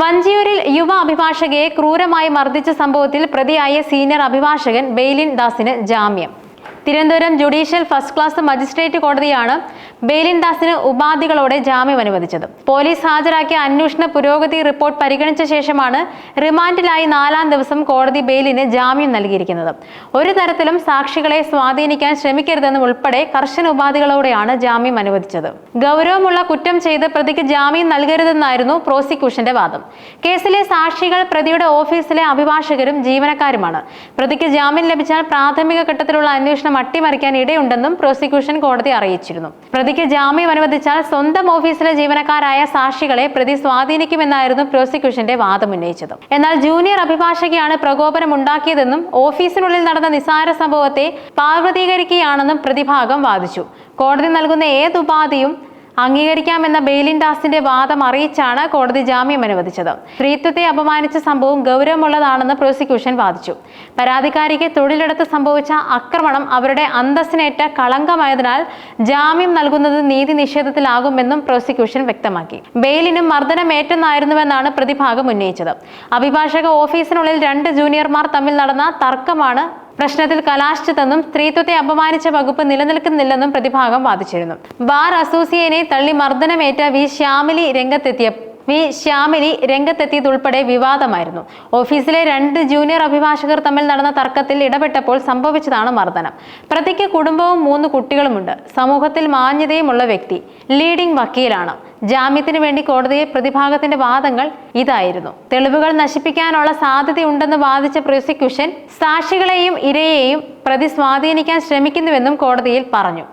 വഞ്ചിയൂരിൽ യുവ അഭിഭാഷകയെ ക്രൂരമായി മർദ്ദിച്ച സംഭവത്തിൽ പ്രതിയായ സീനിയർ അഭിഭാഷകൻ ബെയ്ലിൻ ദാസിന് ജാമ്യം. Thiruvananthapuram judicial first class magistrate കോടതിയാണ് ബെയ്ലിൻ ദാസിന് ഉപാധികളോടെ ജാമ്യം അനുവദിച്ചത്. പോലീസ് ഹാജരാക്കിയ അന്വേഷണ പുരോഗതി റിപ്പോർട്ട് പരിഗണിച്ച ശേഷമാണ് റിമാൻഡിലായി 4-ാം ദിവസം കോടതി ബെയ്ലിന് ജാമ്യം നൽകിയിരിക്കുന്നത്. ഒരു തരത്തിലും സാക്ഷികളെ സ്വാധീനിക്കാൻ ശ്രമിക്കരുതെന്നും ഉൾപ്പെടെ കർശന ഉപാധികളോടെയാണ് ജാമ്യം അനുവദിച്ചത്. ഗൗരവമുള്ള കുറ്റം ചെയ്ത് പ്രതിക്ക് ജാമ്യം നൽകരുതെന്നായിരുന്നു പ്രോസിക്യൂഷന്റെ വാദം. കേസിലെ സാക്ഷികൾ പ്രതിയുടെ ഓഫീസിലെ അഭിഭാഷകരും ജീവനക്കാരുമാണ്. പ്രതിക്ക് ജാമ്യം ലഭിച്ചാൽ പ്രാഥമിക ഘട്ടത്തിലുള്ള അന്വേഷണം അട്ടിമറിക്കാൻ ഇടയുണ്ടെന്നും പ്രോസിക്യൂഷൻ കോടതി അറിയിച്ചിരുന്നു. പ്രതിക്ക് ജാമ്യം അനുവദിച്ചാൽ സ്വന്തം ഓഫീസിലെ ജീവനക്കാരായ സാക്ഷികളെ പ്രതി സ്വാധീനിക്കുമെന്നായിരുന്നു പ്രോസിക്യൂഷന്റെ വാദം ഉന്നയിച്ചത്. എന്നാൽ ജൂനിയർ അഭിഭാഷകയാണ് പ്രകോപനം ഉണ്ടാക്കിയതെന്നും ഓഫീസിനുള്ളിൽ നടന്ന നിസ്സാര സംഭവത്തെ പാർവതീകരിക്കുകയാണെന്നും പ്രതിഭാഗം വാദിച്ചു. കോടതി നൽകുന്ന ഏതുപാധിയും അംഗീകരിക്കാമെന്ന ബെയ്ലിൻ ദാസിന്റെ വാദം അറിയിച്ചാണ് കോടതി ജാമ്യം അനുവദിച്ചത്. സ്ത്രീത്വത്തെ അപമാനിച്ച സംഭവം ഗൗരവമുള്ളതാണെന്ന് പ്രോസിക്യൂഷൻ വാദിച്ചു. പരാതിക്കാരിക്ക് തൊഴിലിടത്ത് സംഭവിച്ച ആക്രമണം അവരുടെ അന്തസ്സിനേറ്റ കളങ്കമായതിനാൽ ജാമ്യം നൽകുന്നത് നീതി നിഷേധത്തിലാകുമെന്നും പ്രോസിക്യൂഷൻ വ്യക്തമാക്കി. ബെയ്ലിനും മർദ്ദനമേറ്റെന്നായിരുന്നുവെന്നാണ് പ്രതിഭാഗം ഉന്നയിച്ചത്. അഭിഭാഷക ഓഫീസിനുള്ളിൽ 2 ജൂനിയർമാർ തമ്മിൽ നടന്ന തർക്കമാണ് പ്രശ്നത്തിൽ കലാശിച്ചതെന്നും സ്ത്രീത്വത്തെ അപമാനിച്ച വകുപ്പ് നിലനിൽക്കുന്നില്ലെന്നും പ്രതിഭാഗം വാദിച്ചിരുന്നു. ബാർ അസോസിയേറ്റിനെ തള്ളി മർദ്ദനമേറ്റ വി ശ്യാമിലി രംഗത്തെത്തിയതുൾപ്പെടെ വിവാദമായിരുന്നു. ഓഫീസിലെ 2 ജൂനിയർ അഭിഭാഷകർ തമ്മിൽ നടന്ന തർക്കത്തിൽ ഇടപെട്ടപ്പോൾ സംഭവിച്ചതാണ് മർദ്ദനം. പ്രതിക്ക് കുടുംബവും 3 കുട്ടികളുമുണ്ട്. സമൂഹത്തിൽ മാന്യതയുമുള്ള വ്യക്തി, ലീഡിംഗ് വക്കീലാണ്. ജാമ്യത്തിന് വേണ്ടി കോടതിയെ പ്രതിഭാഗത്തിന്റെ വാദങ്ങൾ ഇതായിരുന്നു. തെളിവുകൾ നശിപ്പിക്കാനുള്ള സാധ്യതയുണ്ടെന്ന് വാദിച്ച പ്രോസിക്യൂഷൻ സാക്ഷികളെയും ഇരയെയും പ്രതി സ്വാധീനിക്കാൻ ശ്രമിക്കുന്നുവെന്നും കോടതിയിൽ പറഞ്ഞു.